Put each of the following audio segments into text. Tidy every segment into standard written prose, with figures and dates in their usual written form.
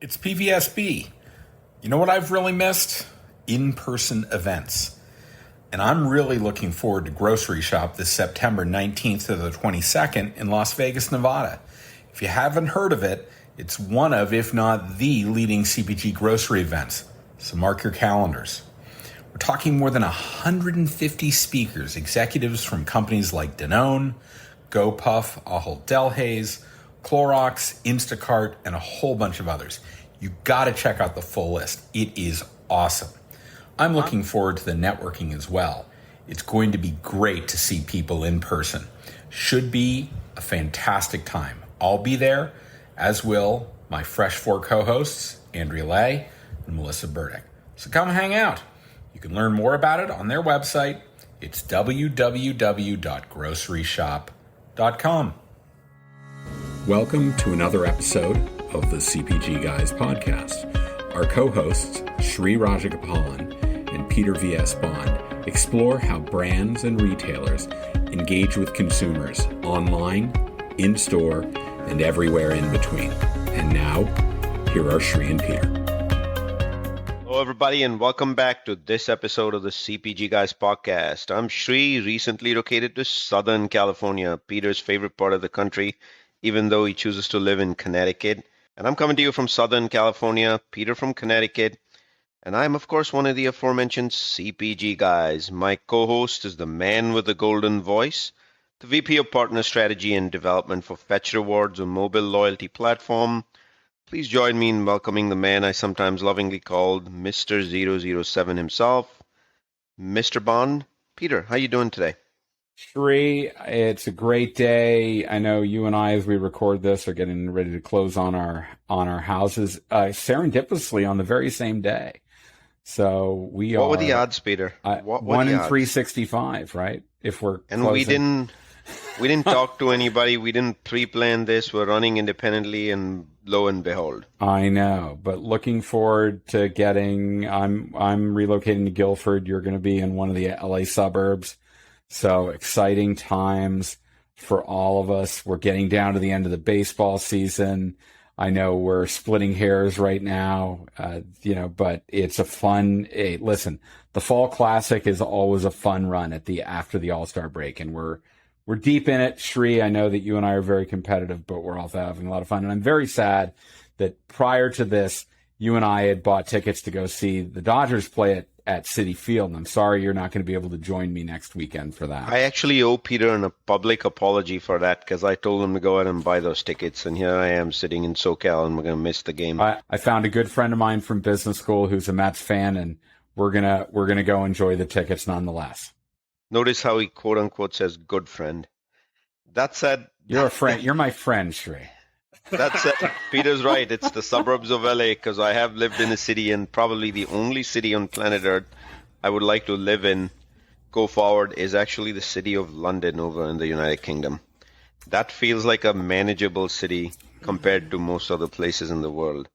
It's PVSB. You know what I've really missed? In-person events. And I'm really looking forward to Grocery Shop this September 19th to the 22nd in Las Vegas, Nevada. If you haven't heard of it, it's one of, if not the leading CPG grocery events. So mark your calendars. We're talking more than 150 speakers, executives from companies like Danone, GoPuff, Ahold Delhaize, Clorox, Instacart, and a whole bunch of others. You got to check out the full list. It is awesome. I'm looking forward to the networking as well. It's going to be great to see people in person. Should be a fantastic time. I'll be there, as will my Fresh 4 co-hosts, Andrea Lay and Melissa Burdick. So come hang out. You can learn more about it on their website. It's www.groceryshop.com. Welcome to another episode of the CPG Guys podcast. Our co-hosts, Sri Rajagopalan and Peter V.S. Bond, explore how brands and retailers engage with consumers online, in-store, and everywhere in between. And now, here are Sri and Peter. Hello, everybody, and welcome back to this episode of the CPG Guys podcast. I'm Sri, recently located to Southern California, Peter's favorite part of the country, even though he chooses to live in Connecticut. And I'm coming to you from Southern California, Peter from Connecticut. And I'm, of course, one of the aforementioned CPG guys. My co-host is the man with the golden voice, the VP of Partner Strategy and Development for Fetch Rewards, a mobile loyalty platform. Please join me in welcoming the man I sometimes lovingly called Mr. 007 himself, Mr. Bond. Peter, how you doing today? Sri, it's a great day. I know you and I, as we record this, are getting ready to close on our houses serendipitously on the very same day. So we What were the odds, Peter? What 1 in 365, right? If we're and closing. we didn't talk to anybody. We didn't pre-plan this. We're running independently, and lo and behold. I know, but looking forward to getting. I'm relocating to Guilford. You're going to be in one of the LA suburbs. So exciting times for all of us. We're getting down to the end of the baseball season. I know we're splitting hairs right now, but it's a fun. Hey, listen, the Fall Classic is always a fun run after the All-Star break, and we're deep in it. Sri, I know that you and I are very competitive, but we're also having a lot of fun. And I'm very sad that prior to this, you and I had bought tickets to go see the Dodgers play at Citi Field, and I'm sorry you're not going to be able to join me next weekend for that. I actually owe Peter a public apology for that, because I told him to go ahead and buy those tickets, and here I am sitting in SoCal, and we're going to miss the game. I found a good friend of mine from business school who's a Mets fan, and we're gonna go enjoy the tickets nonetheless. Notice how he quote unquote says "good friend." That said, you're a friend. You're my friend, Sri. That said, Peter's right. It's the suburbs of LA, because I have lived in a city, and probably the only city on planet Earth I would like to live in go forward is actually the city of London over in the United Kingdom. That feels like a manageable city compared to most other places in the world.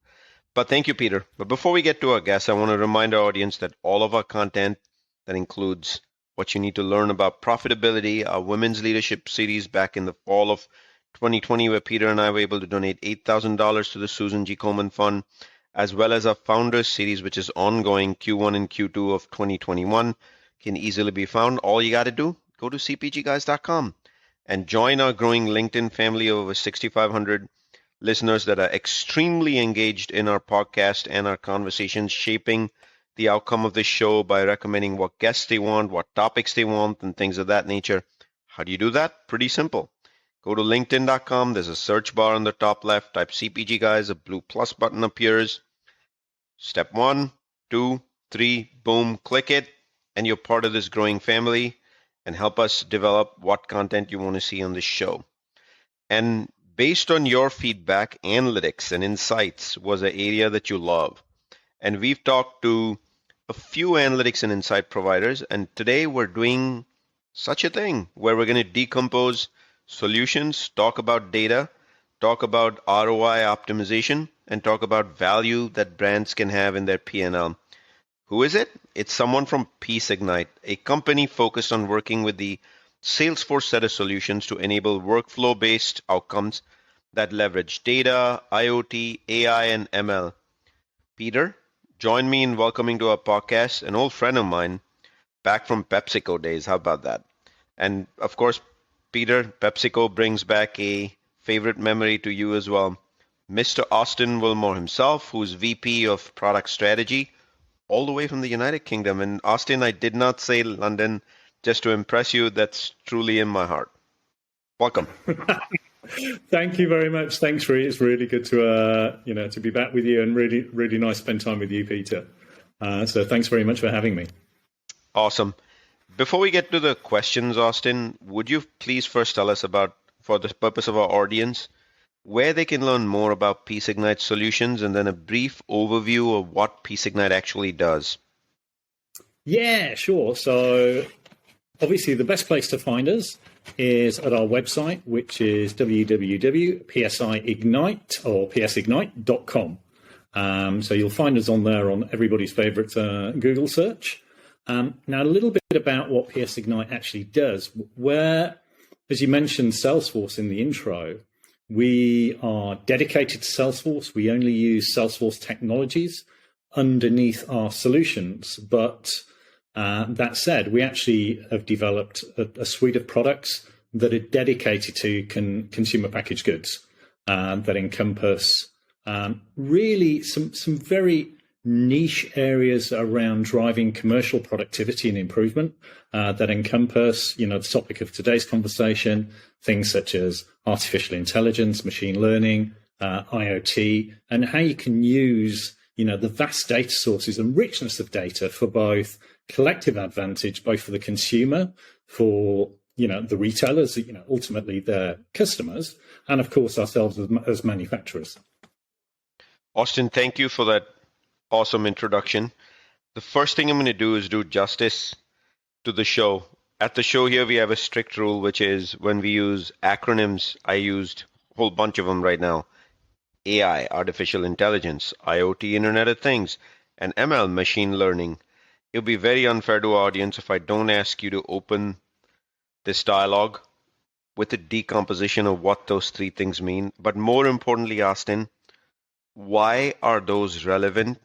But thank you, Peter. But before we get to our guests, I want to remind our audience that all of our content that includes what you need to learn about profitability, our women's leadership series back in the fall of 2020, where Peter and I were able to donate $8,000 to the Susan G. Komen Fund, as well as our Founders series, which is ongoing Q1 and Q2 of 2021, can easily be found. All you got to do, go to cpgguys.com and join our growing LinkedIn family of over 6,500 listeners that are extremely engaged in our podcast and our conversations, shaping the outcome of this show by recommending what guests they want, what topics they want, and things of that nature. How do you do that? Pretty simple. Go to linkedin.com. There's a search bar on the top left. Type CPG Guys. A blue plus button appears. Step 1, 2, 3, boom, click it, and you're part of this growing family, and help us develop what content you want to see on this show. And based on your feedback, analytics and insights was an area that you love. And we've talked to a few analytics and insight providers, and today we're doing such a thing where we're going to decompose solutions, talk about data, talk about ROI optimization, and talk about value that brands can have in their P&L. Who is it? It's someone from PSignite, a company focused on working with the Salesforce set of solutions to enable workflow-based outcomes that leverage data, IoT, AI, and ML. Peter, join me in welcoming to our podcast an old friend of mine back from PepsiCo days. How about that? And of course, Peter, PepsiCo brings back a favorite memory to you as well. Mr. Austin Wildmore himself, who's VP of Product Strategy, all the way from the United Kingdom. And Austin, I did not say London just to impress you. That's truly in my heart. Welcome. Thank you very much. Thanks, Ree. It's really good to be back with you, and really nice to spend time with you, Peter. So thanks very much for having me. Awesome. Before we get to the questions, Austin, would you please first tell us about, for the purpose of our audience, where they can learn more about PSignite solutions, and then a brief overview of what PSignite actually does? Yeah, sure. So obviously the best place to find us is at our website, which is www.PSignite or PSignite.com. So you'll find us on there on everybody's favorite Google search. Now, a little bit about what PSignite actually does. Where, as you mentioned, Salesforce in the intro, we are dedicated to Salesforce. We only use Salesforce technologies underneath our solutions. But that said, we actually have developed a suite of products that are dedicated to consumer packaged goods that encompass really some very niche areas around driving commercial productivity and improvement that encompass, the topic of today's conversation, things such as artificial intelligence, machine learning, IoT, and how you can use, the vast data sources and richness of data for both collective advantage, both for the consumer, for, the retailers, ultimately their customers, and of course ourselves as manufacturers. Austin, thank you for that awesome introduction. The first thing I'm going to do is do justice to the show. At the show here, we have a strict rule, which is when we use acronyms, I used a whole bunch of them right now. AI, artificial intelligence, IoT, Internet of Things, and ML, machine learning. It'll be very unfair to our audience if I don't ask you to open this dialogue with a decomposition of what those three things mean. But more importantly, Austin, why are those relevant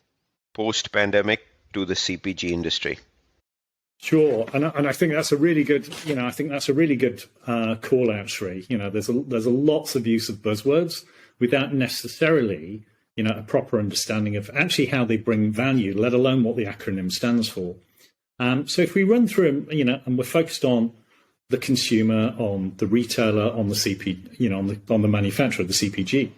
post-pandemic to the CPG industry? Sure, and I think that's a really good, call out, Sri. There's a lots of use of buzzwords without necessarily, a proper understanding of actually how they bring value, let alone what the acronym stands for. So if we run through them, and we're focused on the consumer, on the retailer, on the on the manufacturer, the CPG.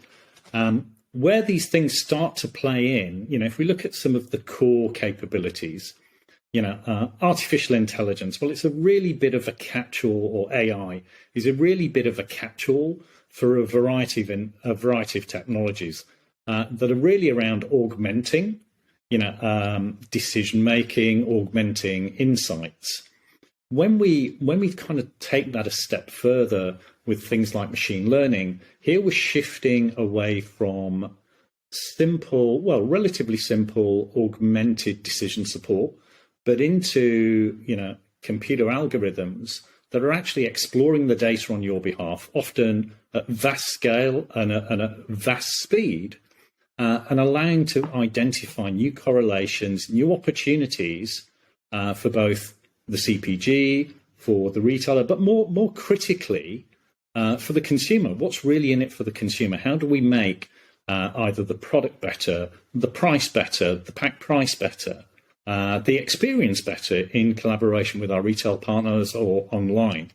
Where these things start to play in, if we look at some of the core capabilities, artificial intelligence, well, it's a really bit of a catch-all, or AI is a really bit of a catch-all for a variety of technologies that are really around augmenting, decision-making, augmenting insights. When we kind of take that a step further with things like machine learning, here we're shifting away from relatively simple augmented decision support, but into, computer algorithms that are actually exploring the data on your behalf, often at vast scale and at vast speed, and allowing to identify new correlations, new opportunities for both the CPG, for the retailer, but more critically, for the consumer. What's really in it for the consumer? How do we make either the product better, the price better, the pack price better, the experience better in collaboration with our retail partners or online?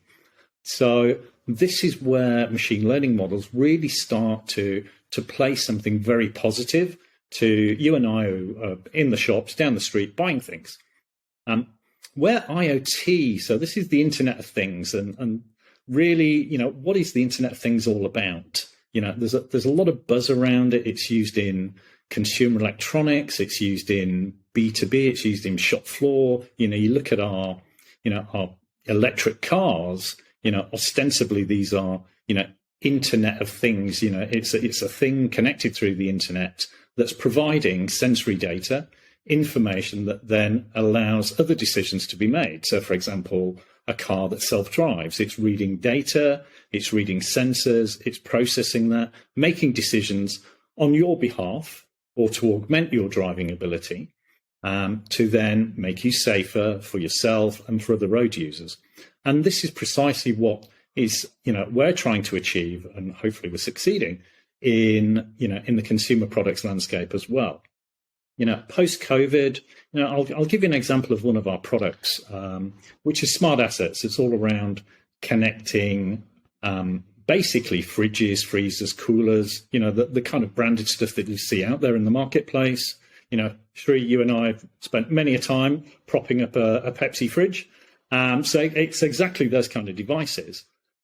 So this is where machine learning models really start to play something very positive to you and I who are in the shops down the street buying things. Where IoT, so this is the Internet of Things, and really, what is the Internet of Things all about? There's a lot of buzz around it. It's used in consumer electronics. It's used in B2B. It's used in shop floor. You look at our electric cars. Ostensibly these are, Internet of Things. It's a thing connected through the internet that's providing sensory data, information that then allows other decisions to be made. So, for example, a car that self-drives. It's reading data, it's reading sensors, it's processing that, making decisions on your behalf or to augment your driving ability, to then make you safer for yourself and for other road users. And this is precisely what is, we're trying to achieve, and hopefully we're succeeding in the consumer products landscape as well. Post-COVID, I'll give you an example of one of our products, which is smart assets. It's all around connecting basically fridges, freezers, coolers, the kind of branded stuff that you see out there in the marketplace. Sri, you and I have spent many a time propping up a Pepsi fridge. So it's exactly those kind of devices.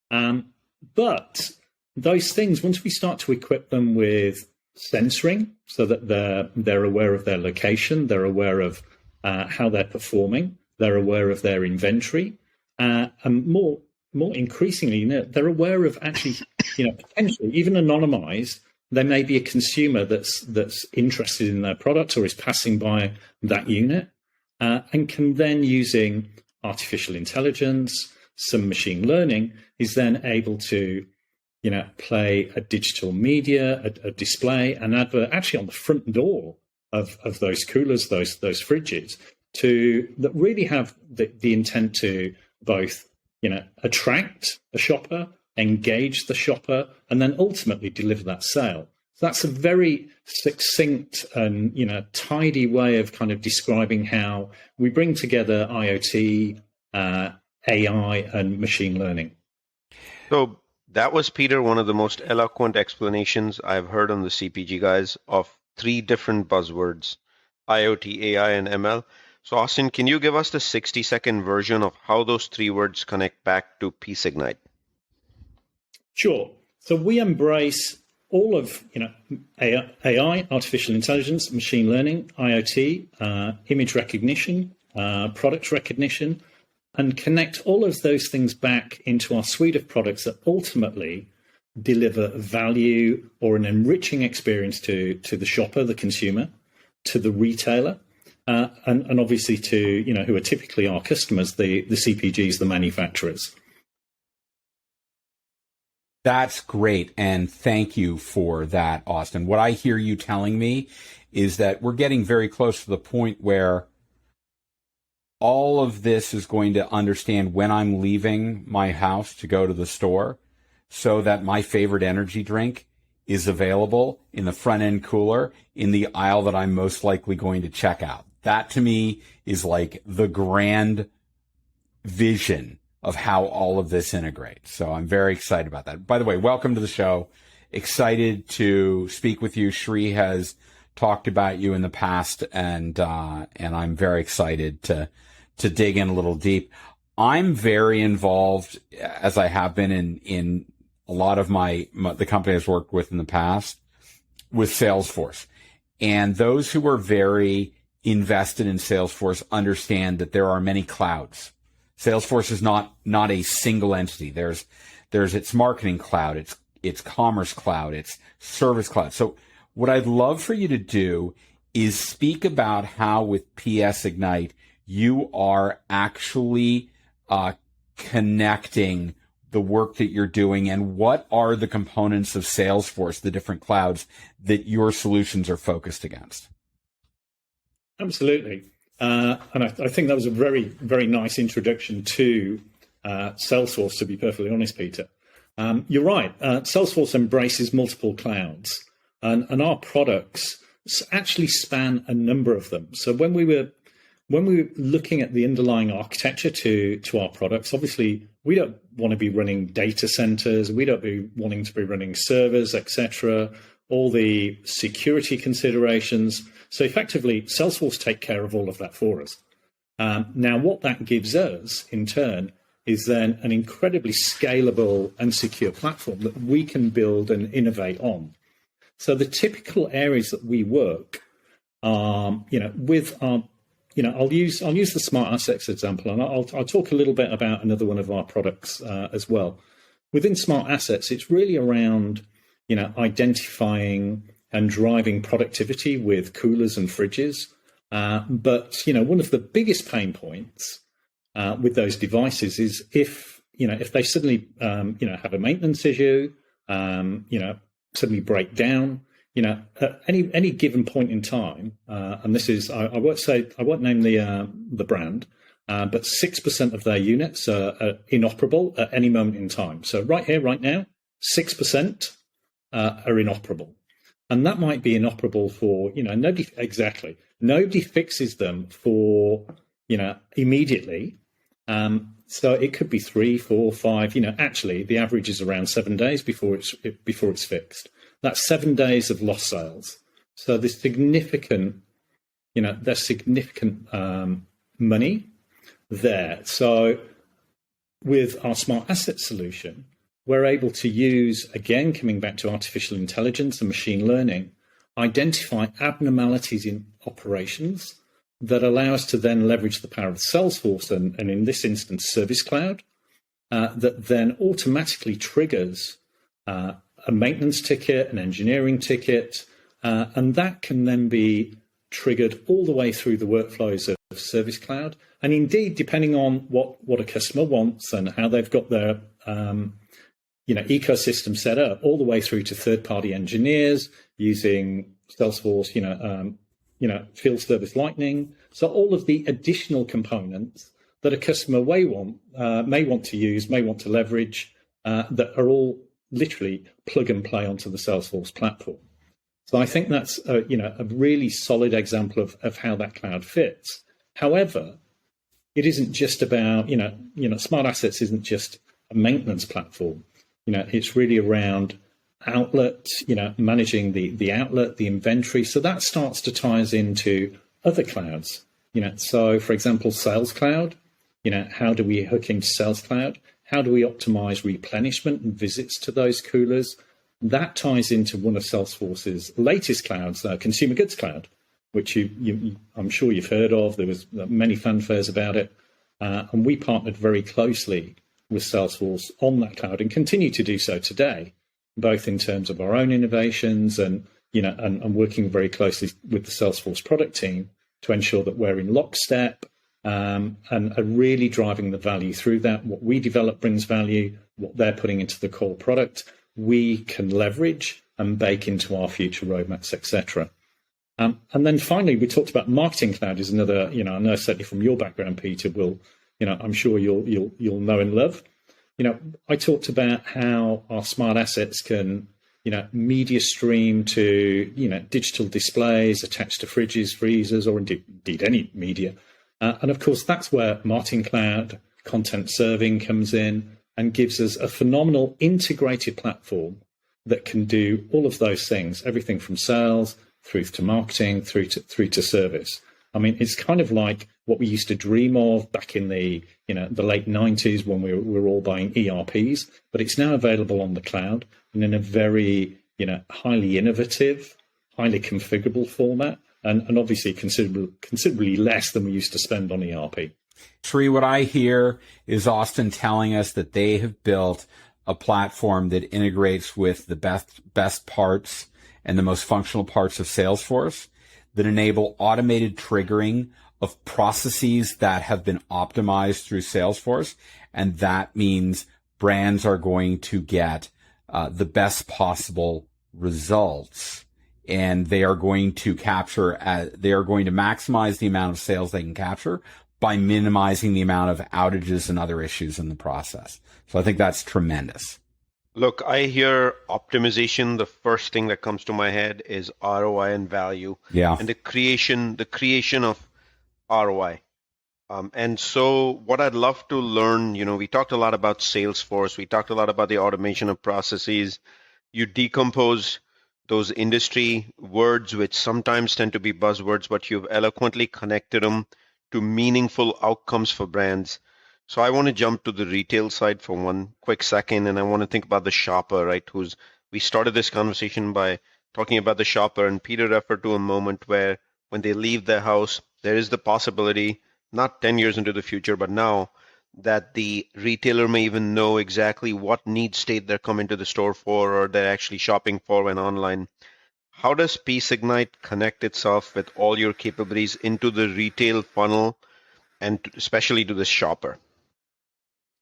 But those things, once we start to equip them with sensoring so that they're aware of their location, they're aware of how they're performing, they're aware of their inventory, and more increasingly, they're aware of actually, potentially even anonymized. There may be a consumer that's interested in their product or is passing by that unit, and can then, using artificial intelligence, some machine learning, is then able to play a digital media, a display, an advert actually on the front door of those coolers, those fridges, that really have the intent to both attract the shopper, engage the shopper, and then ultimately deliver that sale. So that's a very succinct and tidy way of kind of describing how we bring together IoT, AI, and machine learning. So that was, Peter, one of the most eloquent explanations I've heard on the CPG guys of 3 different buzzwords: IoT, AI, and ML. So Austin, can you give us the 60-second version of how those 3 words connect back to PSignite? Sure. So we embrace all of AI, artificial intelligence, machine learning, IoT, image recognition, product recognition, and connect all of those things back into our suite of products that ultimately deliver value or an enriching experience to the shopper, the consumer, to the retailer, and obviously to, who are typically our customers, the CPGs, the manufacturers. That's great. And thank you for that, Austin. What I hear you telling me is that we're getting very close to the point where all of this is going to understand when I'm leaving my house to go to the store, so that my favorite energy drink is available in the front end cooler in the aisle that I'm most likely going to check out. That to me is like the grand vision of how all of this integrates. So I'm very excited about that. By the way, welcome to the show. Excited to speak with you. Shri has talked about you in the past, and I'm very excited to dig in a little deep. I'm very involved, as I have been in a lot of the company I've worked with in the past, with Salesforce. And those who are very invested in Salesforce understand that there are many clouds. Salesforce is not a single entity. There's its marketing cloud, its commerce cloud, its service cloud. So what I'd love for you to do is speak about how with PSignite you are actually connecting the work that you're doing, and what are the components of Salesforce, the different clouds that your solutions are focused against. Absolutely. And I think that was a very, very nice introduction to Salesforce, to be perfectly honest, Peter. You're right. Salesforce embraces multiple clouds, and our products actually span a number of them. So when we were looking at the underlying architecture to our products, obviously we don't want to be running data centers, we don't be wanting to be running servers, etc., all the security considerations. So effectively, Salesforce take care of all of that for us. Now, what that gives us, in turn, is then an incredibly scalable and secure platform that we can build and innovate on. So the typical areas that we work are, with our, I'll use the smart assets example, and I'll talk a little bit about another one of our products as well. Within smart assets, it's really around, identifying and driving productivity with coolers and fridges. But one of the biggest pain points with those devices is if they suddenly have a maintenance issue, suddenly break down, at any given point in time, and this is I won't name the brand, but 6% of their units are inoperable at any moment in time. So right here, right now, 6% are inoperable. And that might be inoperable for, nobody fixes them for, immediately. So it could be 3, 4, 5, actually the average is around 7 days before it's fixed. That's 7 days of lost sales. So there's significant money there. So with our smart asset solution, we're able to use, again, coming back to artificial intelligence and machine learning, identify abnormalities in operations that allow us to then leverage the power of Salesforce and in this instance, Service Cloud, that then automatically triggers a maintenance ticket, an engineering ticket, and that can then be triggered all the way through the workflows of Service Cloud. And indeed, depending on what a customer wants and how they've got their ecosystem set up, all the way through to third-party engineers using Salesforce, field service lightning. So all of the additional components that a customer may want to use, may want to leverage, that are all literally plug and play onto the Salesforce platform. So I think that's a really solid example of how that cloud fits. However, it isn't just about smart assets isn't just a maintenance platform. It's really around outlet, managing the outlet, the inventory. So that starts to tie us into other clouds. So for example, Sales Cloud. How do we hook into Sales Cloud? How do we optimize replenishment and visits to those coolers? That ties into one of Salesforce's latest clouds, Consumer Goods Cloud, which I'm sure you've heard of. There was many fanfares about it. And we partnered very closely with Salesforce on that cloud and continue to do so today, both in terms of our own innovations and working very closely with the Salesforce product team to ensure that we're in lockstep and are really driving the value through that. What we develop brings value. What they're putting into the core product, we can leverage and bake into our future roadmaps, etc. And then finally, we talked about Marketing Cloud is another, I know certainly from your background, Peter, I'm sure you'll know and love. I talked about how our smart assets can, media stream to, digital displays attached to fridges, freezers, or indeed any media. And of course, that's where Marketing Cloud content serving comes in and gives us a phenomenal integrated platform that can do all of those things, everything from sales through to marketing, through to service. I mean, it's kind of like what we used to dream of back in the late 90s when we were all buying ERPs, but it's now available on the cloud and in a very, highly innovative, highly configurable format, and obviously considerably less than we used to spend on ERP. Sri, what I hear is Austin telling us that they have built a platform that integrates with the best parts and the most functional parts of Salesforce that enable automated triggering of processes that have been optimized through Salesforce. And that means brands are going to get the best possible results. And they are going to maximize the amount of sales they can capture by minimizing the amount of outages and other issues in the process. So I think that's tremendous. Look, I hear optimization. The first thing that comes to my head is ROI and value. Yeah. And the creation of ROI. And so what I'd love to learn, we talked a lot about Salesforce. We talked a lot about the automation of processes. You decompose those industry words, which sometimes tend to be buzzwords, but you've eloquently connected them to meaningful outcomes for brands. So I want to jump to the retail side for one quick second, and I want to think about the shopper, right? We started this conversation by talking about the shopper, and Peter referred to a moment where when they leave their house, there is the possibility, not 10 years into the future, but now, that the retailer may even know exactly what need state they're coming to the store for or they're actually shopping for when online. How does PSignite connect itself with all your capabilities into the retail funnel and especially to the shopper.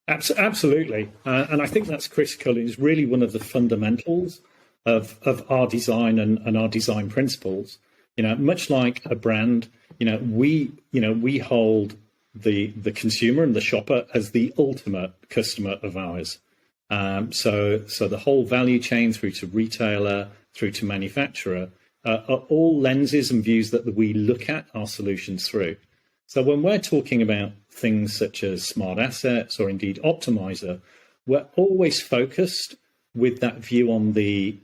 Absolutely. And I think that's critical. It's really one of the fundamentals of our design and our design principles. Much like a brand, we hold the consumer and the shopper as the ultimate customer of ours. So the whole value chain through to retailer, through to manufacturer, are all lenses and views that we look at our solutions through. So when we're talking about things such as smart assets or indeed optimizer, we're always focused with that view on the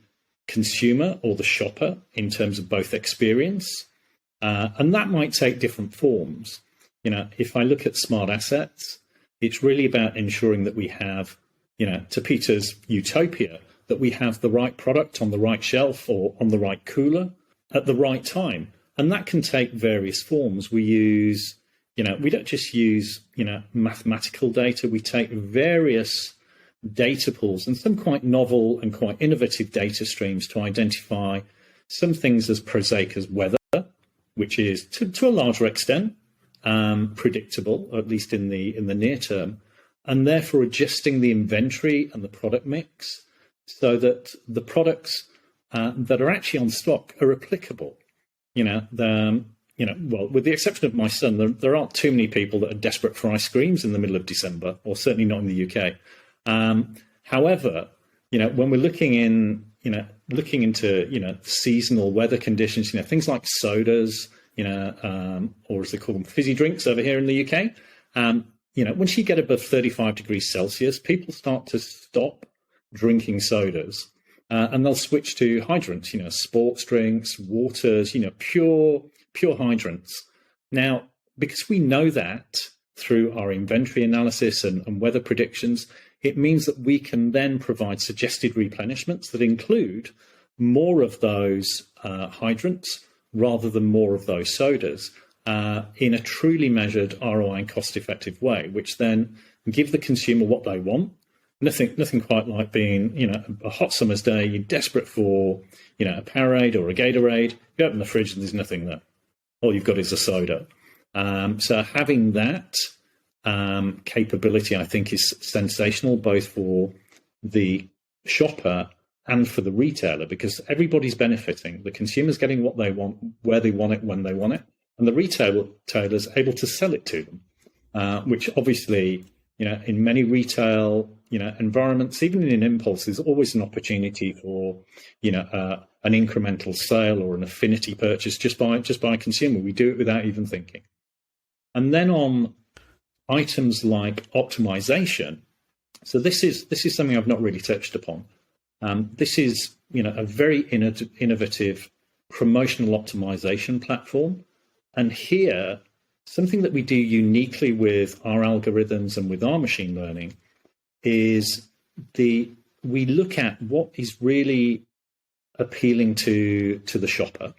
consumer or the shopper in terms of both experience, and that might take different forms. If I look at smart assets, it's really about ensuring that we have, to Peter's utopia, that we have the right product on the right shelf or on the right cooler at the right time. And that can take various forms. We use, we don't just use, mathematical data. We take various data pools and some quite novel and quite innovative data streams to identify some things as prosaic as weather, which is to a larger extent predictable, or at least in the near term, and therefore adjusting the inventory and the product mix so that the products that are actually on stock are applicable. Well, with the exception of my son, there aren't too many people that are desperate for ice creams in the middle of December, or certainly not in the UK. However, when we're looking into seasonal weather conditions, things like sodas, or as they call them, fizzy drinks over here in the UK. Once you get above 35 degrees Celsius, people start to stop drinking sodas. And they'll switch to hydrants, sports drinks, waters, pure hydrants. Now, because we know that through our inventory analysis and weather predictions, it means that we can then provide suggested replenishments that include more of those hydrants rather than more of those sodas in a truly measured ROI and cost-effective way, which then give the consumer what they want. Nothing quite like being, a hot summer's day, you're desperate for, a Powerade or a Gatorade. You open the fridge and there's nothing there. All you've got is a soda. So having that capability, I think, is sensational, both for the shopper and for the retailer, because everybody's benefiting. The consumer's getting what they want, where they want it, when they want it, and the retailer's able to sell it to them, which obviously, in many retail environments, even in impulse, there's always an opportunity for, an incremental sale or an affinity purchase just by a consumer. We do it without even thinking. And then on items like optimization, so this is something I've not really touched upon. This is, a very innovative promotional optimization platform. And here, something that we do uniquely with our algorithms and with our machine learning is we look at what is really appealing to the shopper.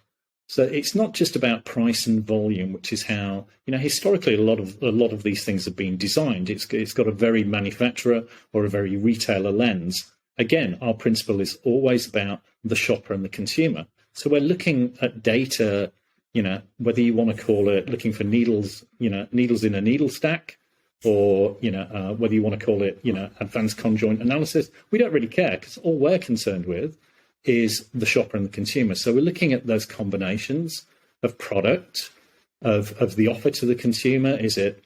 So it's not just about price and volume, which is how, historically a lot of these things have been designed. It's got a very manufacturer or a very retailer lens. Again, our principle is always about the shopper and the consumer. So we're looking at data, whether you want to call it looking for needles, needles in a needle stack, or, whether you want to call it, advanced conjoint analysis. We don't really care, because all we're concerned with is the shopper and the consumer. So we're looking at those combinations of product, of the offer to the consumer. Is it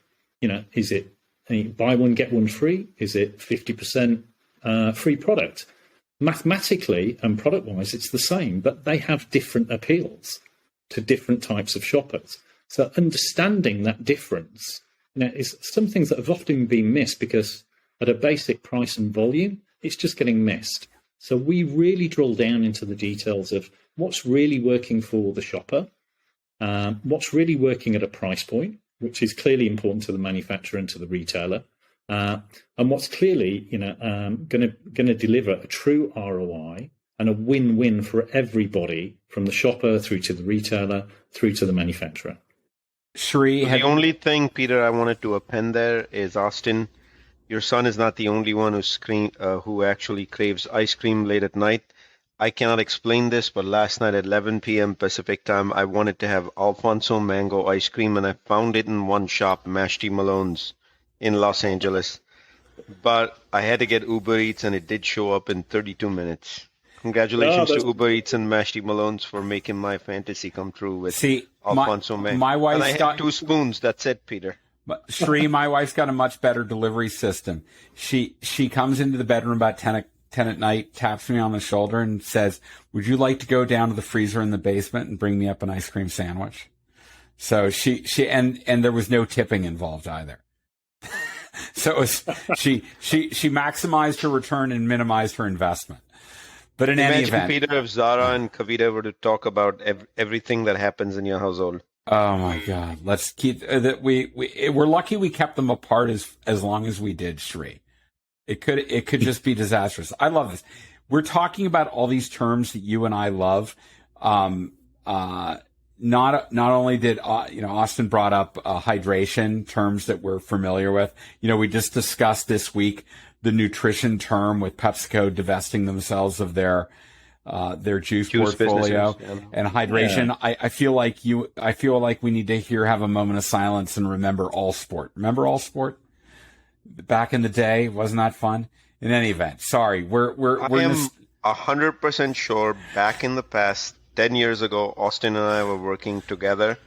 buy one, get one free? Is it 50% free product? Mathematically and product-wise, it's the same, but they have different appeals to different types of shoppers. So understanding that difference, is some things that have often been missed, because at a basic price and volume, it's just getting missed. So we really drill down into the details of what's really working for the shopper, what's really working at a price point, which is clearly important to the manufacturer and to the retailer, and what's clearly going to deliver a true ROI and a win-win for everybody, from the shopper through to the retailer through to the manufacturer. Sri, the only thing, Peter, I wanted to append there is, Austin, your son is not the only one who actually craves ice cream late at night. I cannot explain this, but last night at 11 p.m. Pacific time, I wanted to have Alfonso mango ice cream, and I found it in one shop, Mashty Malone's, in Los Angeles. But I had to get Uber Eats, and it did show up in 32 minutes. Congratulations to Uber Eats and Mashty Malone's for making my fantasy come true with Alfonso mango. My wife's and I had 2 spoons. That's it, Peter. Sri, my wife's got a much better delivery system. She comes into the bedroom about 10 at night, taps me on the shoulder and says, "Would you like to go down to the freezer in the basement and bring me up an ice cream sandwich?" So she and there was no tipping involved either. So it was, she maximized her return and minimized her investment. But in any event, Peter, if Zara and Kavita were to talk about everything that happens in your household. Oh my God! Let's keep that. We're lucky we kept them apart as long as we did, Sri. It could just be disastrous. I love this. We're talking about all these terms that you and I love. Not only did Austin brought up hydration terms that we're familiar with. We just discussed this week the nutrition term with PepsiCo divesting themselves of their juice portfolio and hydration. Yeah. I feel like we need to have a moment of silence and remember All Sport. Remember All Sport? Back in the day, wasn't that fun? In any event, sorry, I am 100% sure back in the past, 10 years ago, Austin and I were working together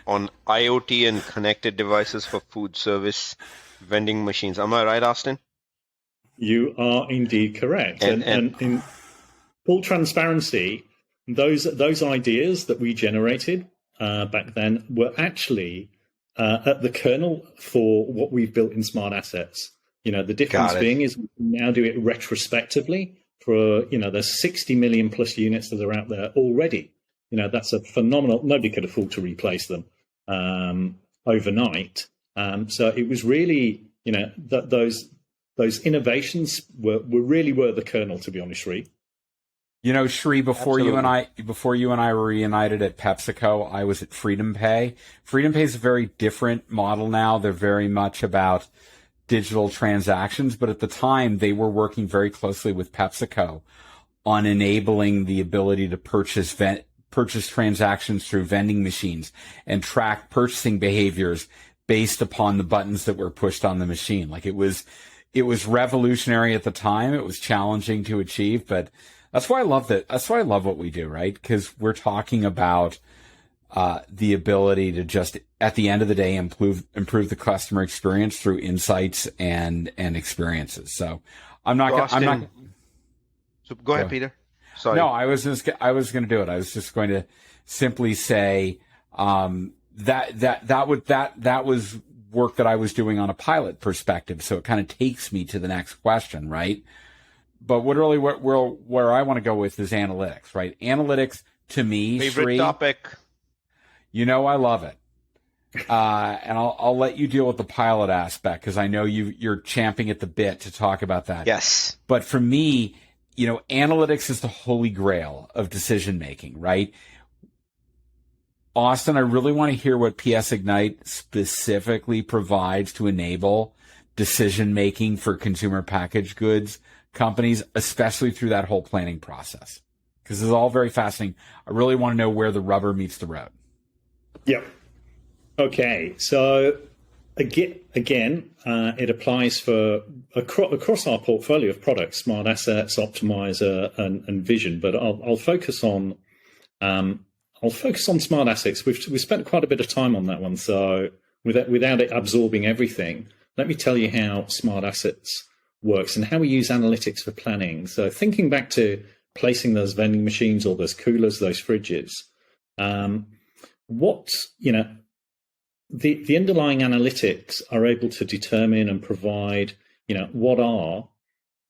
on IoT and connected devices for food service vending machines. Am I right, Austin? You are indeed correct. And in full transparency, those ideas that we generated back then were actually at the kernel for what we've built in Smart Assets. The difference being is we can now do it retrospectively for, there's 60 million plus units that are out there already. That's a phenomenal, nobody could afford to replace them overnight. So it was really, that those innovations were the kernel, to be honest, Sri. Sri, before you and I were reunited at PepsiCo, I was at Freedom Pay. Freedom Pay is a very different model now. They're very much about digital transactions, but at the time they were working very closely with PepsiCo on enabling the ability to purchase transactions through vending machines and track purchasing behaviors based upon the buttons that were pushed on the machine. Like it was revolutionary at the time. It was challenging to achieve, but that's why I love that. That's why I love what we do, right? Because we're talking about the ability to just, at the end of the day, improve the customer experience through insights and experiences. So I'm not. So go ahead, Peter. Sorry. No, I was going to do it. I was just going to simply say that was work that I was doing on a pilot perspective. So it kind of takes me to the next question, right? But where I want to go with is analytics, right? Analytics to me, favorite topic. I love it. And I'll let you deal with the pilot aspect because I know you're champing at the bit to talk about that. Yes. But for me, analytics is the holy grail of decision making, right? Austin, I really want to hear what PSignite specifically provides to enable decision making for consumer packaged goods companies, especially through that whole planning process, because it's all very fascinating. I really want to know where the rubber meets the road. Yep. Okay. So again, it applies for across our portfolio of products, Smart Assets, Optimizer, and Vision. But I'll focus on Smart Assets. We've spent quite a bit of time on that one. So without it absorbing everything, let me tell you how Smart Assets works and how we use analytics for planning. So thinking back to placing those vending machines or those coolers, those fridges, the underlying analytics are able to determine and provide, what are,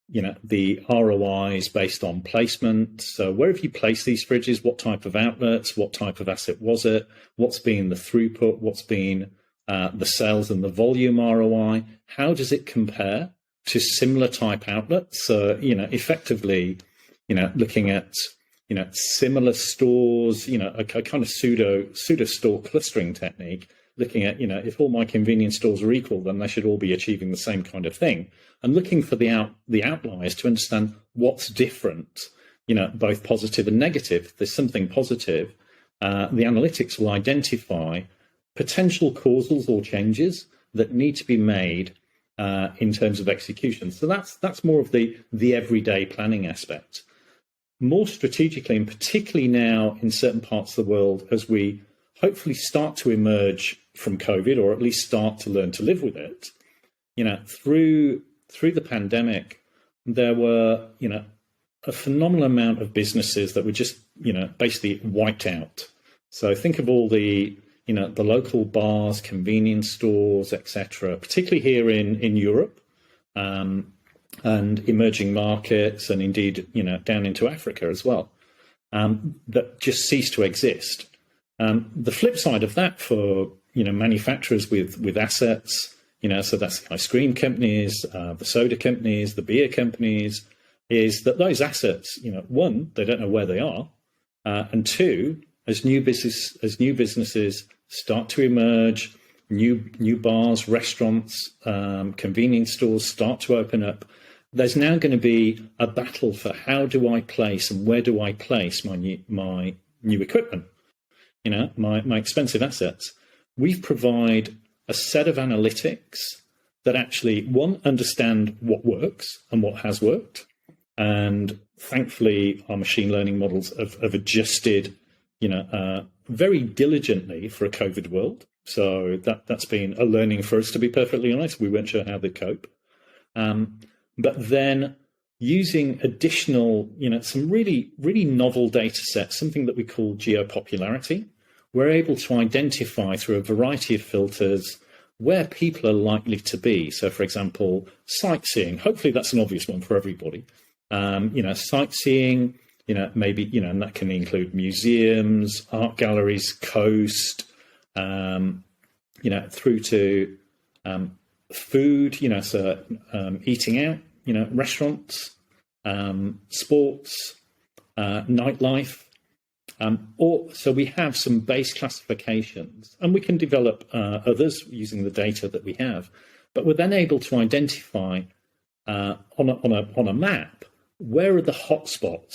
the ROIs based on placement. So where have you placed these fridges? What type of outlets? What type of asset was it? What's been the throughput? What's been the sales and the volume ROI? How does it compare to similar type outlets? Effectively, looking at, similar stores, a kind of pseudo store clustering technique, looking at, if all my convenience stores are equal, then they should all be achieving the same kind of thing. And looking for the outliers to understand what's different both positive and negative. If there's something positive, the analytics will identify potential causals or changes that need to be made in terms of execution. So that's more of the everyday planning aspect. More strategically, and particularly now in certain parts of the world, as we hopefully start to emerge from COVID, or at least start to learn to live with it, through the pandemic, there were, a phenomenal amount of businesses that were just, basically wiped out. So think of all the local bars, convenience stores, etc., particularly here in Europe, and emerging markets, and indeed, down into Africa as well, that just ceased to exist. The flip side of that for, manufacturers with assets, so that's the ice cream companies, the soda companies, the beer companies, is that those assets, one, they don't know where they are, and two, as new businesses start to emerge, new bars, restaurants, convenience stores start to open up, there's now going to be a battle for how do I place and where do I place my new equipment, my expensive assets. We provide a set of analytics that actually, one, understand what works and what has worked. And thankfully, our machine learning models have adjusted, very diligently for a COVID world. So that's been a learning for us, to be perfectly honest. We weren't sure how they'd cope. But then using additional, some really, really novel data sets, something that we call geopopularity, we're able to identify through a variety of filters where people are likely to be. So, for example, sightseeing. Hopefully that's an obvious one for everybody. Sightseeing, maybe, and that can include museums, art galleries, coast, through to food, so eating out, restaurants, sports, nightlife. So we have some base classifications, and we can develop others using the data that we have. But we're then able to identify on a map where are the hotspots,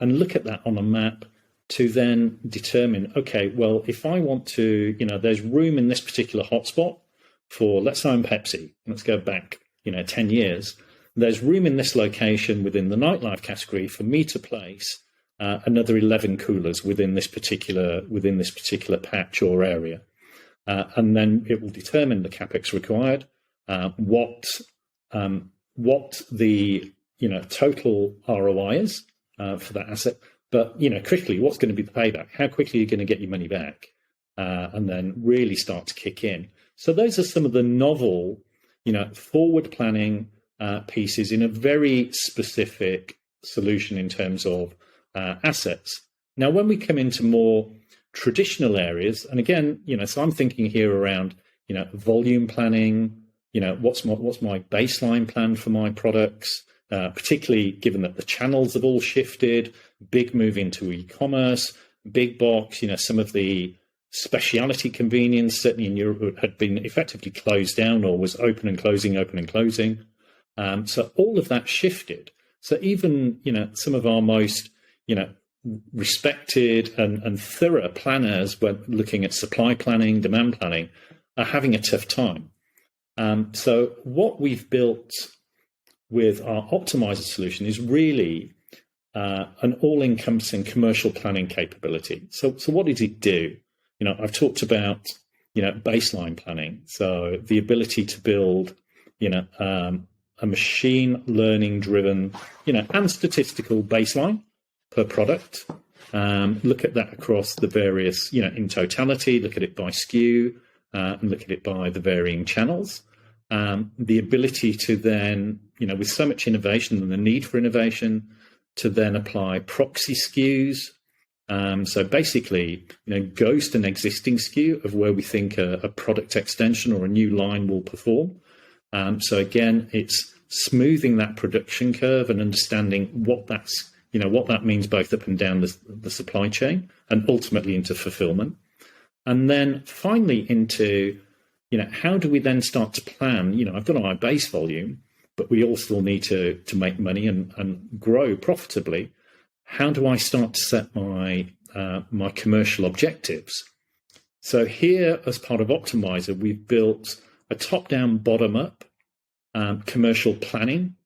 and look at that on a map to then determine, okay, well, if I want to, there's room in this particular hotspot for, let's say I'm Pepsi, let's go back, 10 years. There's room in this location within the nightlife category for me to place another 11 coolers within this particular patch or area, and then it will determine the capex required, what the total ROI is for that asset, but critically, what's going to be the payback? How quickly are you going to get your money back, and then really start to kick in. So those are some of the novel, forward planning pieces in a very specific solution in terms of assets. Now, when we come into more traditional areas, and again, so I'm thinking here around, volume planning, what's my baseline plan for my products, particularly given that the channels have all shifted, big move into e-commerce, big box, some of the specialty convenience, certainly in Europe, had been effectively closed down or was open and closing. So all of that shifted. So even, some of our most, respected and thorough planners when looking at supply planning, demand planning, are having a tough time. So what we've built with our optimizer solution is really an all-encompassing commercial planning capability. So what does it do? I've talked about, baseline planning. So the ability to build, a machine learning driven, and statistical baseline per product. Look at that across the various, in totality, look at it by SKU, and look at it by the varying channels. The ability to then, with so much innovation and the need for innovation, to then apply proxy SKUs. So basically, ghost an existing SKU of where we think a product extension or a new line will perform. So again, it's smoothing that production curve and understanding what that means both up and down the supply chain and ultimately into fulfillment. And then finally into, how do we then start to plan? I've got our base volume, but we all still need to make money and grow profitably. how do I start to set my my commercial objectives? So here, as part of Optimizer, we've built a top-down, bottom-up commercial planning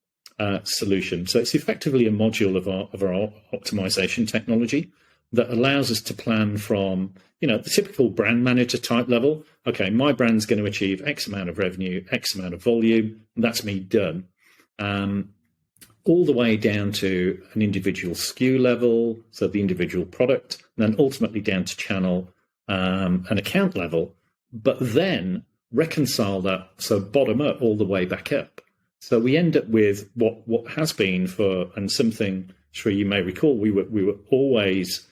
solution. So it's effectively a module of our optimization technology that allows us to plan from, the typical brand manager type level. Okay, my brand's going to achieve X amount of revenue, X amount of volume, and that's me done. All the way down to an individual SKU level, so the individual product, and then ultimately down to channel and account level, but then reconcile that, so bottom up all the way back up. So we end up with what has been for, and something, Sri, you may recall, we were always,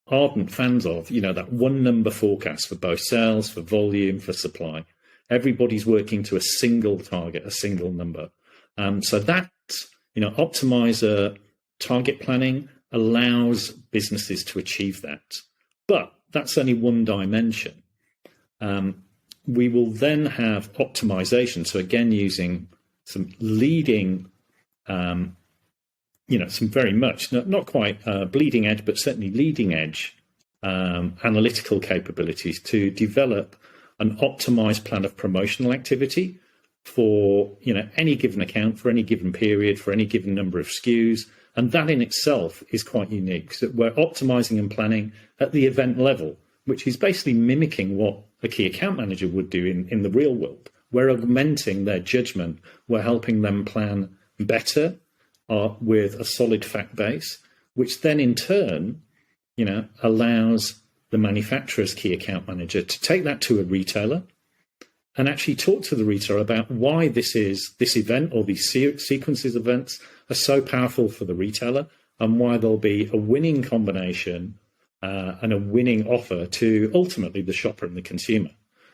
ardent fans of, that one number forecast for both sales, for volume, for supply. Everybody's working to a single target, a single number. So that, Optimizer target planning allows businesses to achieve that. But that's only one dimension. We will then have optimization. So again, using some leading, some very much, not quite bleeding edge, but certainly leading edge analytical capabilities to develop an optimized plan of promotional activity for any given account, for any given period, for any given number of SKUs. And that in itself is quite unique. So we're optimizing and planning at the event level, which is basically mimicking what a key account manager would do in the real world. We're augmenting their judgment. We're helping them plan better with a solid fact base, which then in turn, allows the manufacturer's key account manager to take that to a retailer and actually talk to the retailer about why this event or these sequences of events are so powerful for the retailer and why there'll be a winning combination and a winning offer to ultimately the shopper and the consumer.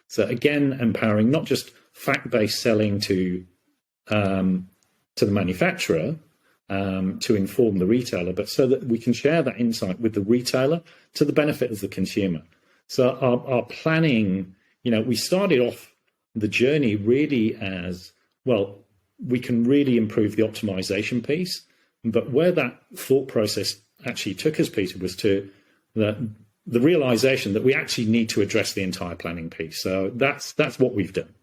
So again, empowering not just fact-based selling to the manufacturer to inform the retailer, but so that we can share that insight with the retailer to the benefit of the consumer. So our planning, we started off the journey really as, well, we can really improve the optimization piece. But where that thought process actually took us, Peter, was to the realization that we actually need to address the entire planning piece. So that's what we've done.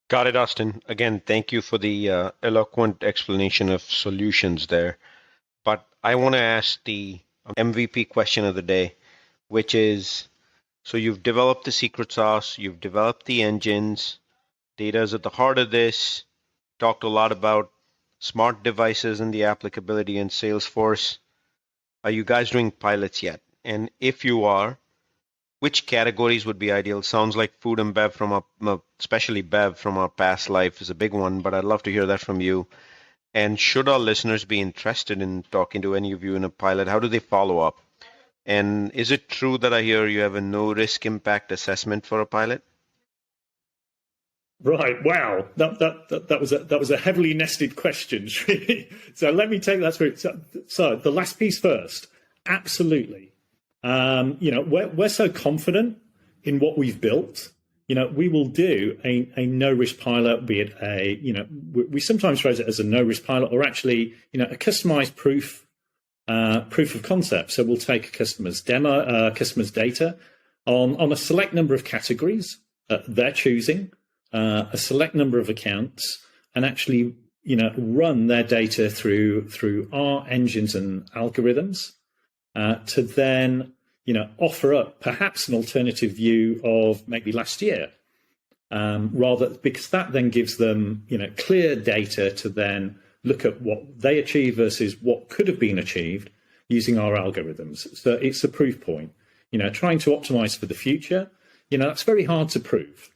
Got it, Austin. Again, thank you for the eloquent explanation of solutions there. But I want to ask the MVP question of the day, which is, so you've developed the secret sauce, you've developed the engines, data is at the heart of this, talked a lot about smart devices and the applicability in Salesforce. Are you guys doing pilots yet? And if you are, which categories would be ideal? Sounds like food and bev especially bev from our past life is a big one, but I'd love to hear that from you. And should our listeners be interested in talking to any of you in a pilot, how do they follow up? And is it true that I hear you have a no risk impact assessment for a pilot? Right. Wow. That was a heavily nested question. So let me take that through. So the last piece first. Absolutely. We're so confident in what we've built. We will do a no risk pilot, be it we sometimes phrase it as a no risk pilot, or actually, a customized proof of concept. So we'll take a customer's data on a select number of categories they're choosing, a select number of accounts, and actually, run their data through our engines and algorithms to then, offer up perhaps an alternative view of maybe last year, because that then gives them, clear data to then look at what they achieve versus what could have been achieved using our algorithms. So it's a proof point. Trying to optimize for the future, that's very hard to prove.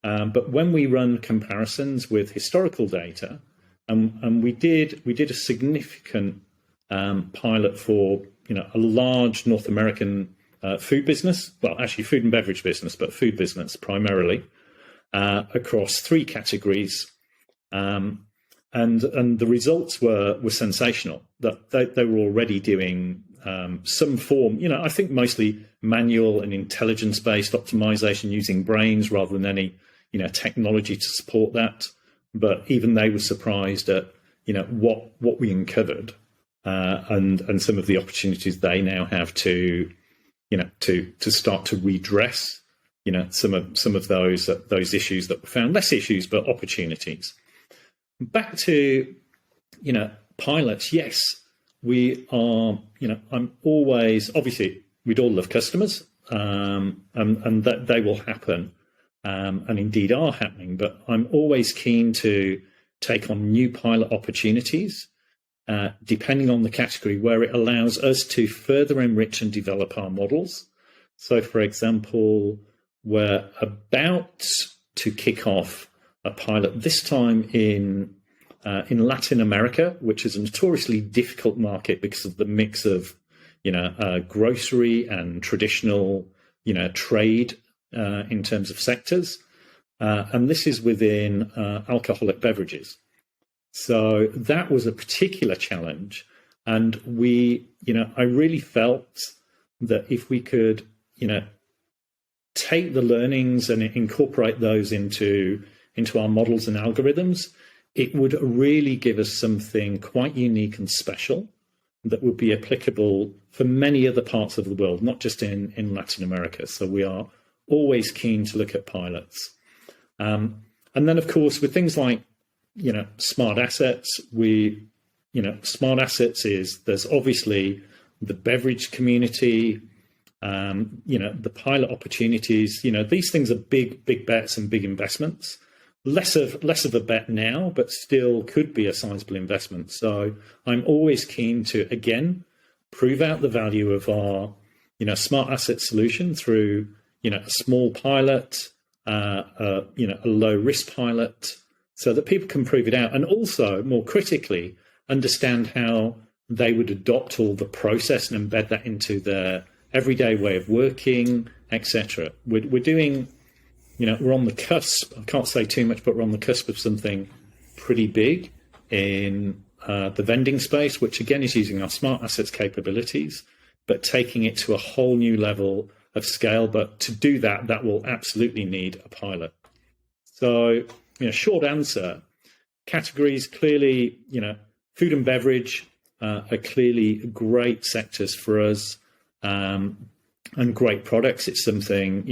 But when we run comparisons with historical data, and we did a significant pilot for a large North American food business, well, actually food and beverage business, but food business primarily, across 3 categories. And the results were sensational. That they were already doing some form, I think mostly manual and intelligence-based optimization using brains rather than any, technology to support that. But even they were surprised at, what we uncovered. and some of the opportunities they now have to, to start to redress, some of those issues that were found, less issues, but opportunities. Back to, pilots. Yes, we are, I'm always, obviously, we'd all love customers, and that they will happen, and indeed are happening, but I'm always keen to take on new pilot opportunities, depending on the category, where it allows us to further enrich and develop our models. So, for example, we're about to kick off a pilot this time in Latin America, which is a notoriously difficult market because of the mix of, grocery and traditional, trade in terms of sectors. And this is within alcoholic beverages. So that was a particular challenge. And I really felt that if we could, take the learnings and incorporate those into our models and algorithms, it would really give us something quite unique and special that would be applicable for many other parts of the world, not just in Latin America. So we are always keen to look at pilots. And then, of course, with things like, smart assets, smart assets there's obviously the beverage community, the pilot opportunities, these things are big bets and big investments. Less of a bet now, but still could be a sizable investment. So I'm always keen to, again, prove out the value of our, smart asset solution through, a small pilot, a low risk pilot, so that people can prove it out. And also, more critically, understand how they would adopt all the process and embed that into their everyday way of working, etc. We're doing, we're on the cusp. I can't say too much, but we're on the cusp of something pretty big in the vending space, which again is using our smart assets capabilities, but taking it to a whole new level of scale. But to do that, that will absolutely need a pilot. So, short answer, categories clearly, food and beverage are clearly great sectors for us, and great products. It's something,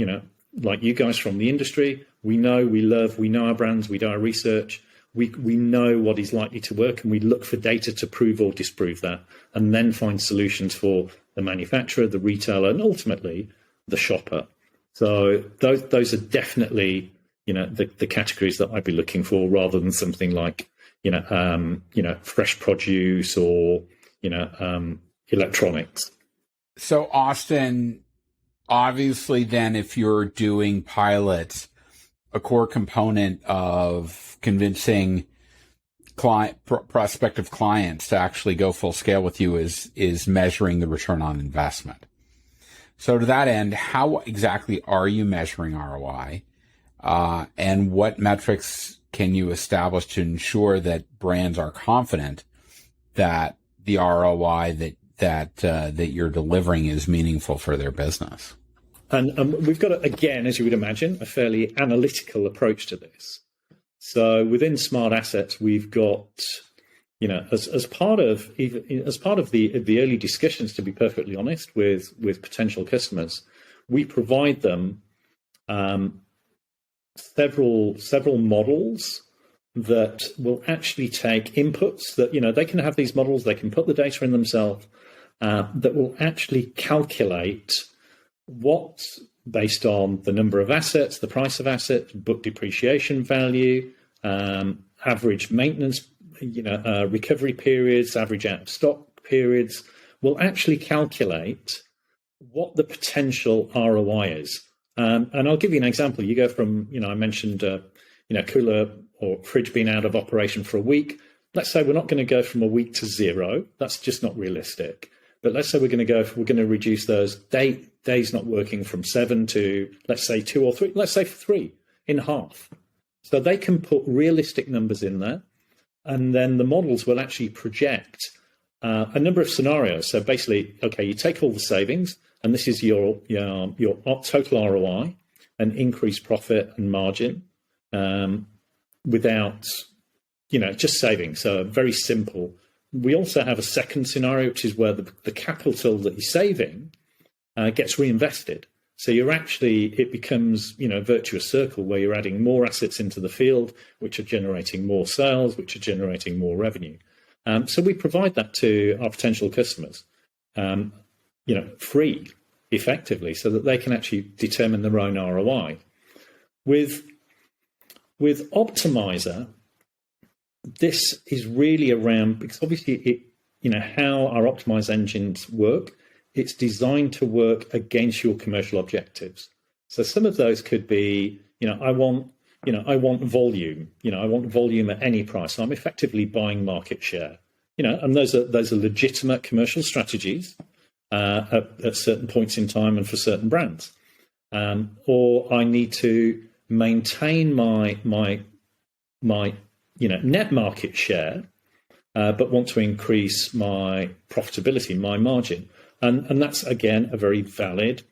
like you guys from the industry, we know, we love, we know our brands, we do our research, we know what is likely to work, and we look for data to prove or disprove that, and then find solutions for the manufacturer, the retailer, and ultimately the shopper. So those are definitely, the categories that I'd be looking for, rather than something like, fresh produce or, electronics. So Austin, obviously then if you're doing pilots, a core component of convincing prospective clients to actually go full scale with you is measuring the return on investment. So to that end, how exactly are you measuring ROI? And what metrics can you establish to ensure that brands are confident that the ROI that you're delivering is meaningful for their business? And we've got, again, as you would imagine, a fairly analytical approach to this. So within smart assets, we've got, as part of the early discussions, to be perfectly honest, with potential customers, we provide them several models that will actually take inputs that, they can have these models, they can put the data in themselves, that will actually calculate what, based on the number of assets, the price of assets, book depreciation value, average maintenance, recovery periods, average out of stock periods, will actually calculate what the potential ROI is. And I'll give you an example. You go from, I mentioned, cooler or fridge being out of operation for a week. Let's say we're not going to go from a week to zero. That's just not realistic. But let's say we're going to reduce those days not working from 7 to, let's say, 2 or 3, let's say 3 in half. So they can put realistic numbers in there. And then the models will actually project a number of scenarios. So basically, okay, you take all the savings, and this is your total ROI and increased profit and margin without, just saving. So a very simple we also have a second scenario, which is where the capital that you're saving gets reinvested. So it becomes, a virtuous circle where you're adding more assets into the field, which are generating more sales, which are generating more revenue. So we provide that to our potential customers, free, effectively, so that they can actually determine their own ROI. With Optimizer, this is really around, because obviously how our optimized engines work. It's designed to work against your commercial objectives. So some of those could be, I want volume. I want volume at any price. So I'm effectively buying market share. And those are legitimate commercial strategies at certain points in time and for certain brands. Or I need to maintain my net market share, but want to increase my profitability, my margin. And that's, again, a very valid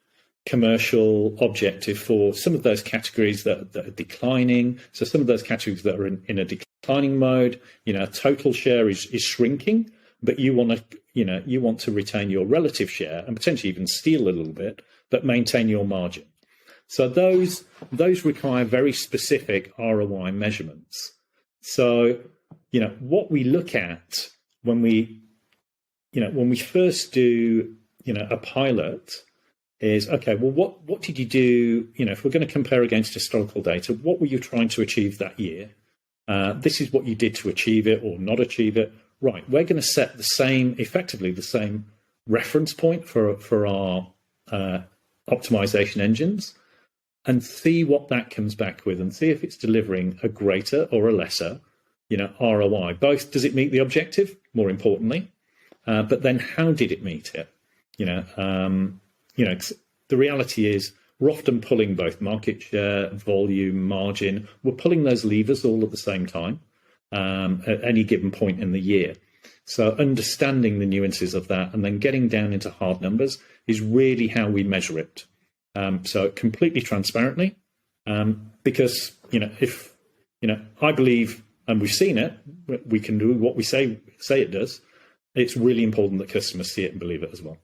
commercial objective for some of those categories that are declining. So some of those categories that are in a declining mode, total share is shrinking, but you want to retain your relative share and potentially even steal a little bit, but maintain your margin. So those require very specific ROI measurements. So, what we look at when we first do, a pilot is, okay, well, what did you do? If we're going to compare against historical data, what were you trying to achieve that year? This is what you did to achieve it or not achieve it. Right. We're going to set effectively the same reference point for our optimization engines and see what that comes back with and see if it's delivering a greater or a lesser, ROI. Both, does it meet the objective, more importantly, but then how did it meet it? The reality is we're often pulling both market share, volume, margin. We're pulling those levers all at the same time at any given point in the year. So understanding the nuances of that and then getting down into hard numbers is really how we measure it. So completely transparently, because, if, I believe, and we've seen it, we can do what we say it does. It's really important that customers see it and believe it as well.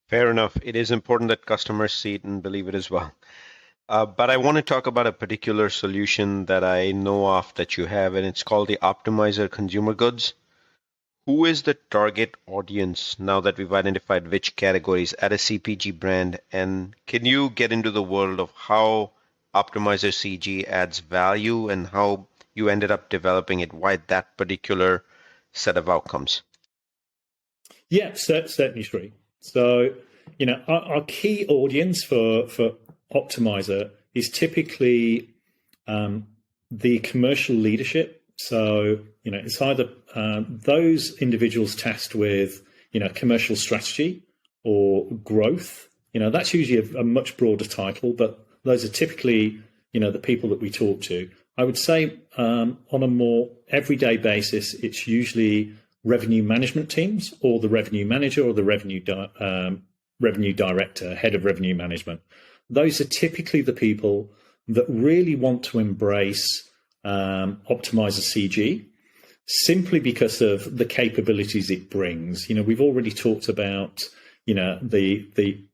Fair enough. It is important that customers see it and believe it as well. But I want to talk about a particular solution that I know of that you have, and it's called the Optimizer Consumer Goods. Who is the target audience now that we've identified which categories at a CPG brand? And can you get into the world of how Optimizer CG adds value and how you ended up developing it? Why that particular set of outcomes? Yeah, certainly, Sri. So, our key audience for Optimizer is typically the commercial leadership. So, it's either those individuals tasked with, commercial strategy or growth. That's usually a much broader title, but those are typically, the people that we talk to. I would say on a more everyday basis, it's usually revenue management teams or the revenue manager or the revenue director, head of revenue management. Those are typically the people that really want to embrace Optimizer CG simply because of the capabilities it brings. We've already talked about, the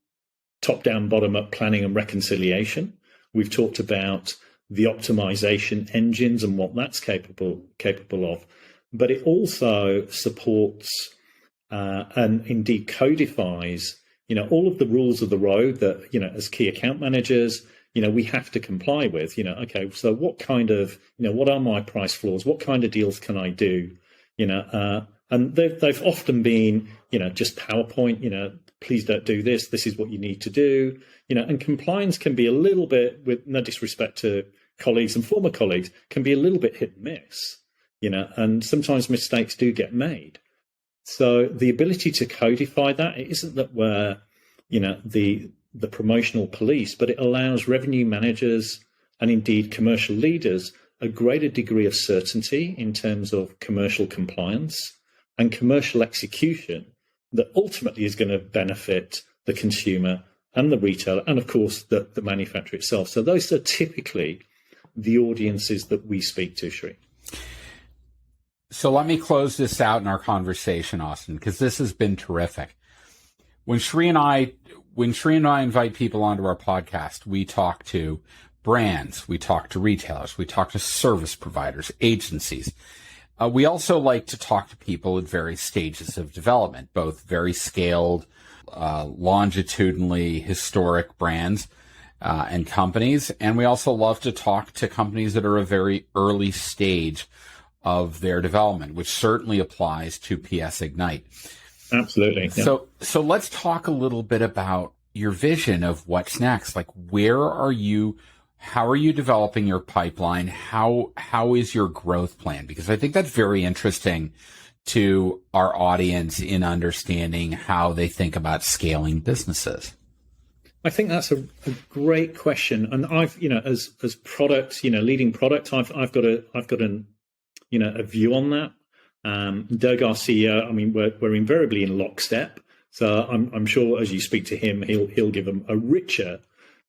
top-down, bottom-up planning and reconciliation. We've talked about the optimization engines and what that's capable of. But it also supports and indeed codifies, all of the rules of the road that, as key account managers, we have to comply with. Okay, so what kind of, what are my price floors? What kind of deals can I do? And they've often been, just PowerPoint, please don't do this. This is what you need to do. And compliance can be a little bit, with no disrespect to colleagues and former colleagues, can be a little bit hit and miss, and sometimes mistakes do get made. So the ability to codify that, it isn't that we're, the promotional police, but it allows revenue managers and indeed commercial leaders a greater degree of certainty in terms of commercial compliance and commercial execution that ultimately is going to benefit the consumer and the retailer and, of course, the manufacturer itself. So those are typically the audiences that we speak to, Sri. So let me close this out in our conversation, Austin, because this has been terrific. When Sri and I invite people onto our podcast, we talk to brands, we talk to retailers, we talk to service providers, agencies. We also like to talk to people at various stages of development, both very scaled, longitudinally historic brands and companies. And we also love to talk to companies that are a very early stage of their development, which certainly applies to PSignite. Absolutely. Yeah. So let's talk a little bit about your vision of what's next. Like, where are you? How are you developing your pipeline? How is your growth plan? Because I think that's very interesting to our audience in understanding how they think about scaling businesses. I think that's a great question, and I've, as product, leading product, I've got a view on that. Doug, our CEO, I mean, we're invariably in lockstep, so I'm sure as you speak to him, he'll give them a richer,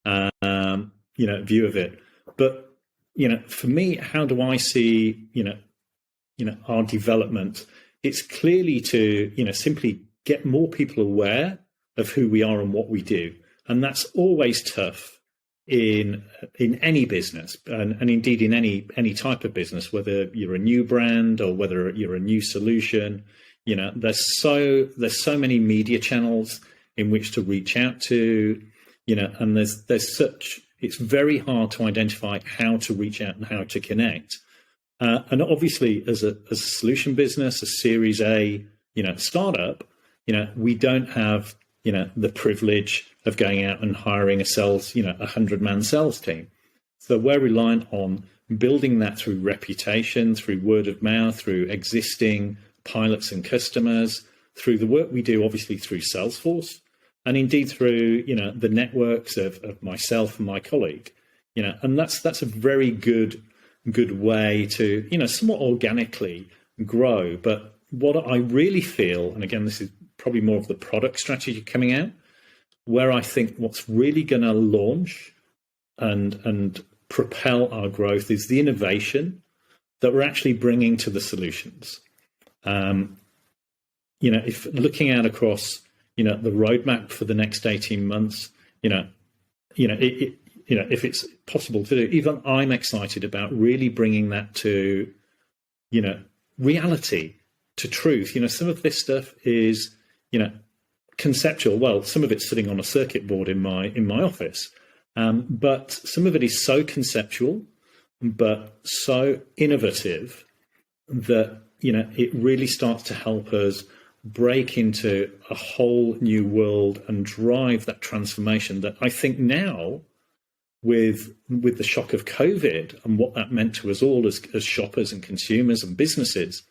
view of it. But for me, how do I see, our development? It's clearly to simply get more people aware of who we are and what we do. And that's always tough in any business, and indeed in any type of business, whether you're a new brand or whether you're a new solution. There's so many media channels in which to reach out to, and it's very hard to identify how to reach out and how to connect. And obviously, as a solution business, a Series A, startup, we don't have the privilege of going out and hiring a 100-man sales team. So we're reliant on building that through reputation, through word of mouth, through existing pilots and customers, through the work we do, obviously through Salesforce, and indeed through the networks of myself and my colleague. And that's a very good way to somewhat organically grow. But what I really feel, and again, this is probably more of the product strategy coming out, where I think what's really going to launch and propel our growth is the innovation that we're actually bringing to the solutions. If looking out across, the roadmap for the next 18 months, if it's possible to do, even I'm excited about really bringing that to, reality, to truth. Some of this stuff is, conceptual. Well, some of it's sitting on a circuit board in my office, but some of it is so conceptual, but so innovative that it really starts to help us break into a whole new world and drive that transformation that I think now, with the shock of COVID and what that meant to us all as shoppers and consumers and businesses,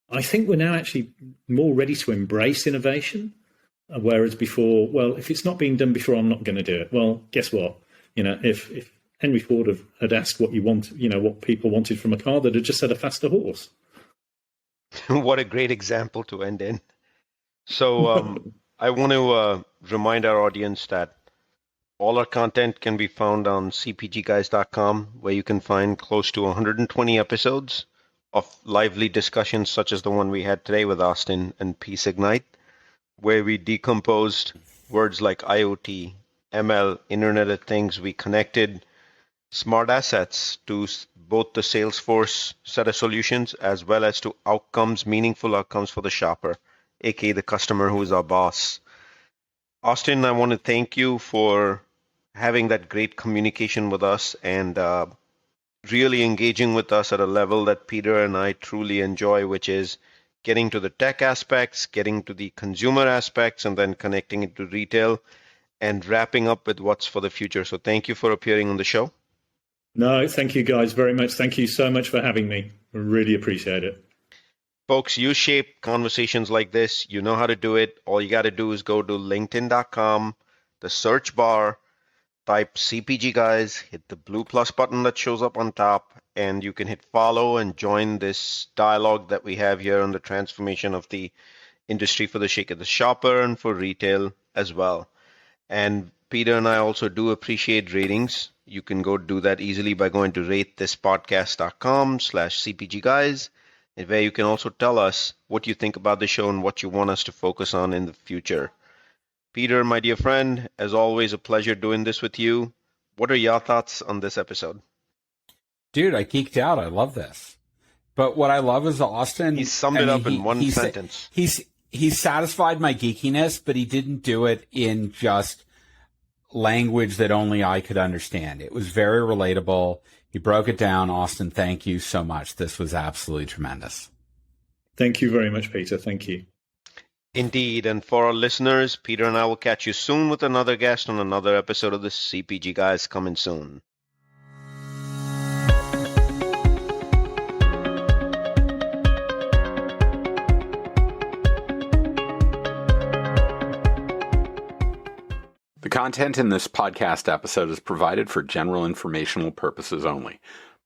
I think we're now actually more ready to embrace innovation. Whereas before, well, if it's not being done before, I'm not going to do it. Well, guess what? If Henry Ford had asked what what people wanted from a car, they'd have just said a faster horse. What a great example to end in. So I want to remind our audience that all our content can be found on cpgguys.com, where you can find close to 120 episodes of lively discussions such as the one we had today with Austin and PSignite, where we decomposed words like IoT, ML, Internet of Things. We connected smart assets to both the Salesforce set of solutions as well as to outcomes, meaningful outcomes for the shopper, aka the customer who is our boss. Austin, I want to thank you for having that great communication with us and really engaging with us at a level that Peter and I truly enjoy, which is getting to the tech aspects, getting to the consumer aspects, and then connecting it to retail and wrapping up with what's for the future. So thank you for appearing on the show. No, thank you guys very much. Thank you so much for having me. I really appreciate it. Folks, you shape conversations like this. You know how to do it. All you got to do is go to linkedin.com, the search bar, type CPG Guys, hit the blue plus button that shows up on top, and you can hit follow and join this dialogue that we have here on the transformation of the industry for the shake of the shopper and for retail as well. And Peter and I also do appreciate ratings. You can go do that easily by going to ratethispodcast.com/CPG Guys. where you can also tell us what you think about the show and what you want us to focus on in the future. Peter, my dear friend, as always, a pleasure doing this with you. What are your thoughts on this episode? Dude, I geeked out. I love this. But what I love is Austin. He summed it up in one sentence. He satisfied my geekiness, but he didn't do it in just language that only I could understand. It was very relatable. He broke it down. Austin, thank you so much. This was absolutely tremendous. Thank you very much, Peter. Thank you. Indeed. And for our listeners, Peter and I will catch you soon with another guest on another episode of the CPG Guys coming soon. The content in this podcast episode is provided for general informational purposes only.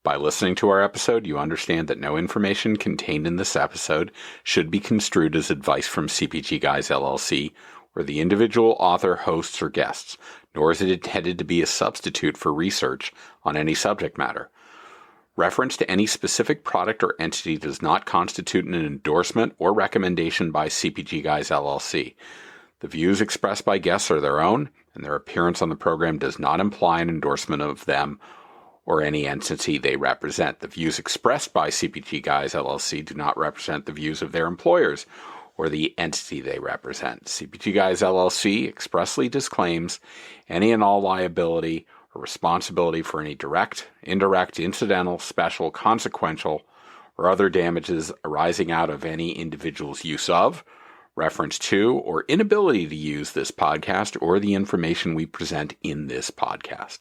By listening to our episode, you understand that no information contained in this episode should be construed as advice from CPG Guys LLC or the individual author, hosts, or guests, nor is it intended to be a substitute for research on any subject matter. Reference to any specific product or entity does not constitute an endorsement or recommendation by CPG Guys LLC. The views expressed by guests are their own, and their appearance on the program does not imply an endorsement of them or any entity they represent. The views expressed by CPG Guys LLC do not represent the views of their employers or the entity they represent. CPG Guys LLC expressly disclaims any and all liability or responsibility for any direct, indirect, incidental, special, consequential, or other damages arising out of any individual's use of, reference to, or inability to use this podcast or the information we present in this podcast.